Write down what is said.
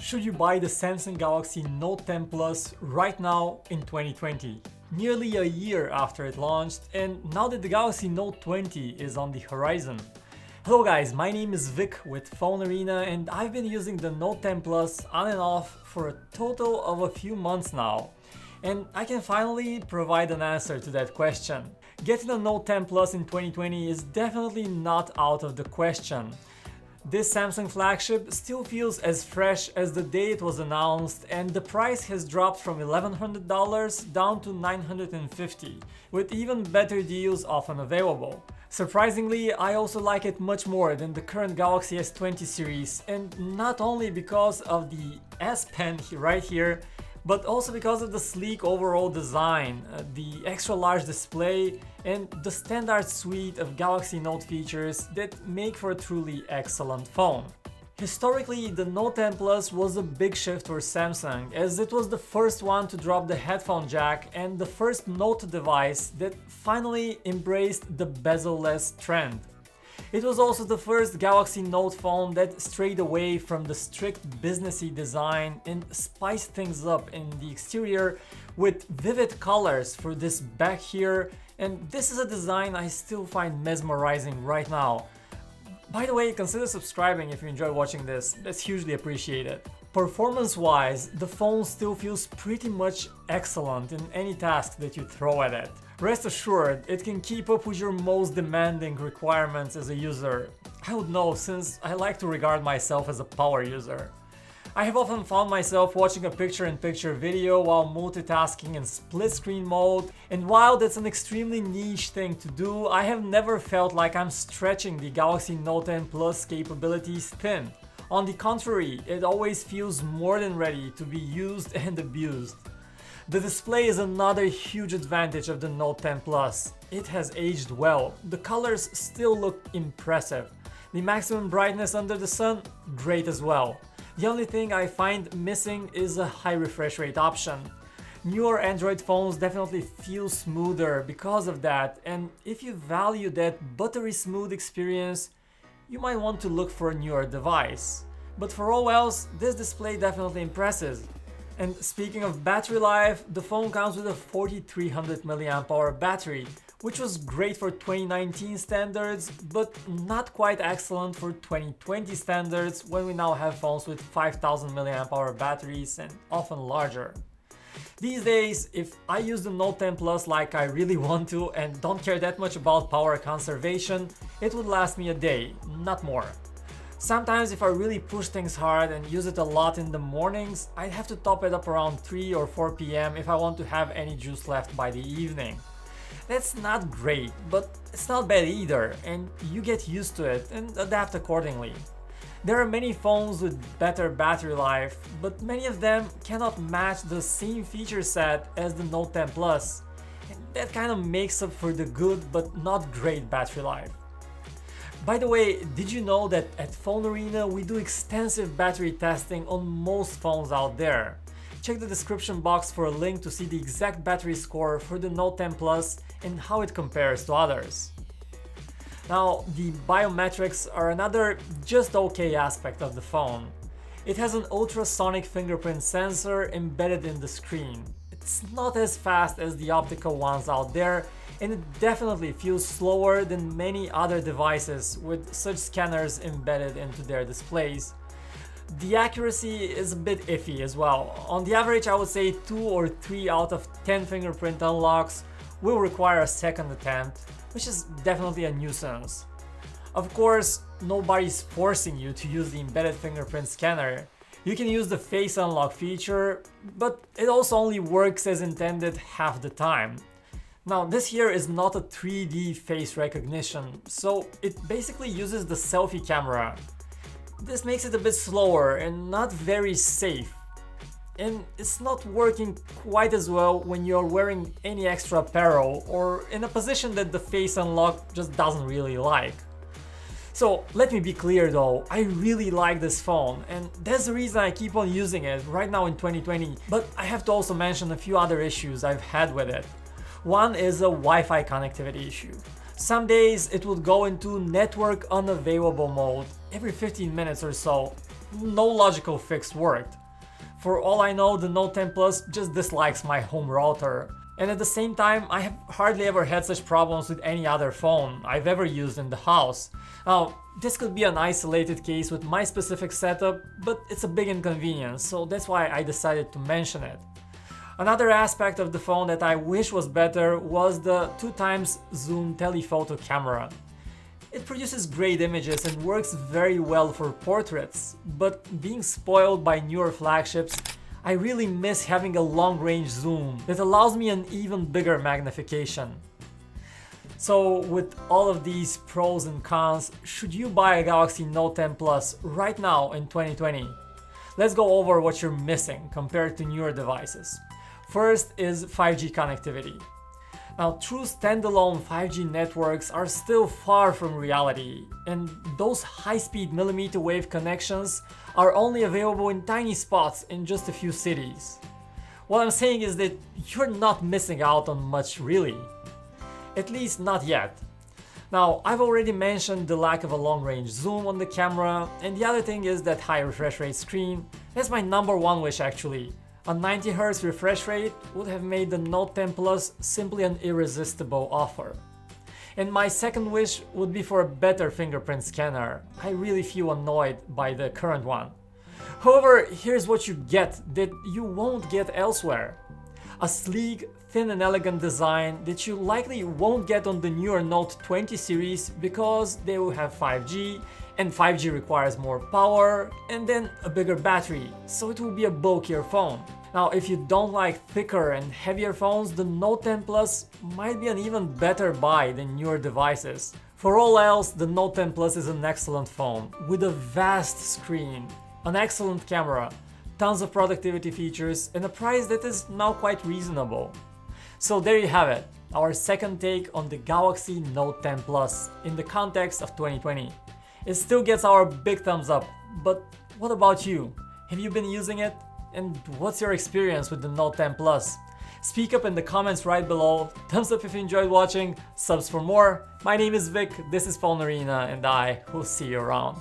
Should you buy the Samsung Galaxy Note 10 Plus right now in 2020? Nearly a year after it launched, and now that the Galaxy Note 20 is on the horizon. Hello guys, my name is Vic with PhoneArena, and I've been using the Note 10 Plus on and off for a total of a few months now. And I can finally provide an answer to that question. Getting a Note 10 Plus in 2020 is definitely not out of the question. This Samsung flagship still feels as fresh as the day it was announced, and the price has dropped from $1,100 down to $950, with even better deals often available. Surprisingly, I also like it much more than the current Galaxy S20 series, and not only because of the S Pen right here, but also because of the sleek overall design, the extra large display, and the standard suite of Galaxy Note features that make for a truly excellent phone. Historically, the Note 10 Plus was a big shift for Samsung, as it was the first one to drop the headphone jack and the first Note device that finally embraced the bezel-less trend. It was also the first Galaxy Note phone that strayed away from the strict businessy design and spiced things up in the exterior with vivid colors for this back here, and this is a design I still find mesmerizing right now. By the way, consider subscribing if you enjoy watching this, that's hugely appreciated. Performance-wise, the phone still feels pretty much excellent in any task that you throw at it. Rest assured, it can keep up with your most demanding requirements as a user. I would know, since I like to regard myself as a power user. I have often found myself watching a picture-in-picture video while multitasking in split-screen mode, and while that's an extremely niche thing to do, I have never felt like I'm stretching the Galaxy Note 10 Plus capabilities thin. On the contrary, it always feels more than ready to be used and abused. The display is another huge advantage of the Note 10 Plus. It has aged well, the colors still look impressive. The maximum brightness under the sun, great as well. The only thing I find missing is a high refresh rate option. Newer Android phones definitely feel smoother because of that, and if you value that buttery smooth experience, you might want to look for a newer device. But for all else, this display definitely impresses. And speaking of battery life, the phone comes with a 4300 mAh battery, which was great for 2019 standards, but not quite excellent for 2020 standards when we now have phones with 5000 mAh batteries and often larger. These days, if I use the Note 10 Plus like I really want to and don't care that much about power conservation, it would last me a day, not more. Sometimes if I really push things hard and use it a lot in the mornings, I'd have to top it up around 3 or 4 p.m. if I want to have any juice left by the evening. That's not great, but it's not bad either, and you get used to it and adapt accordingly. There are many phones with better battery life, but many of them cannot match the same feature set as the Note 10 Plus, and that kind of makes up for the good but not great battery life. By the way, did you know that at PhoneArena we do extensive battery testing on most phones out there? Check the description box for a link to see the exact battery score for the Note 10 Plus and how it compares to others. Now, the biometrics are another just okay aspect of the phone. It has an ultrasonic fingerprint sensor embedded in the screen. It's not as fast as the optical ones out there, and it definitely feels slower than many other devices with such scanners embedded into their displays. The accuracy is a bit iffy as well. On the average, I would say 2 or 3 out of 10 fingerprint unlocks will require a second attempt, which is definitely a nuisance. Of course, nobody's forcing you to use the embedded fingerprint scanner. You can use the face unlock feature, but it also only works as intended half the time. Now, this here is not a 3D face recognition, so it basically uses the selfie camera. This makes it a bit slower and not very safe. And it's not working quite as well when you're wearing any extra apparel or in a position that the face unlock just doesn't really like. So let me be clear though, I really like this phone, and that's the reason I keep on using it right now in 2020, but I have to also mention a few other issues I've had with it. One is a Wi-Fi connectivity issue. Some days it would go into network unavailable mode every 15 minutes or so, no logical fix worked. For all I know, the Note 10 Plus just dislikes my home router. And at the same time, I have hardly ever had such problems with any other phone I've ever used in the house. Now, this could be an isolated case with my specific setup, but it's a big inconvenience, so that's why I decided to mention it. Another aspect of the phone that I wish was better was the 2x zoom telephoto camera. It produces great images and works very well for portraits, but being spoiled by newer flagships, I really miss having a long-range zoom that allows me an even bigger magnification. So with all of these pros and cons, should you buy a Galaxy Note 10 Plus right now in 2020? Let's go over what you're missing compared to newer devices. First is 5G connectivity. Now, true standalone 5G networks are still far from reality, and those high-speed millimeter wave connections are only available in tiny spots in just a few cities. What I'm saying is that you're not missing out on much really. At least not yet. Now, I've already mentioned the lack of a long-range zoom on the camera, and the other thing is that high refresh rate screen. That's my number one wish actually. A 90Hz refresh rate would have made the Note 10 Plus simply an irresistible offer. And my second wish would be for a better fingerprint scanner. I really feel annoyed by the current one. However, here's what you get that you won't get elsewhere. A sleek, thin and elegant design that you likely won't get on the newer Note 20 series because they will have 5G, and 5G requires more power and then a bigger battery, so it will be a bulkier phone. Now, if you don't like thicker and heavier phones, the Note 10 Plus might be an even better buy than newer devices. For all else, the Note 10 Plus is an excellent phone with a vast screen, an excellent camera, tons of productivity features, and a price that is now quite reasonable. So there you have it, our second take on the Galaxy Note 10 Plus in the context of 2020. It still gets our big thumbs up, but what about you? Have you been using it? And what's your experience with the Note 10 Plus? Speak up in the comments right below, thumbs up if you enjoyed watching, subs for more. My name is Vic, this is PhoneArena, and I will see you around.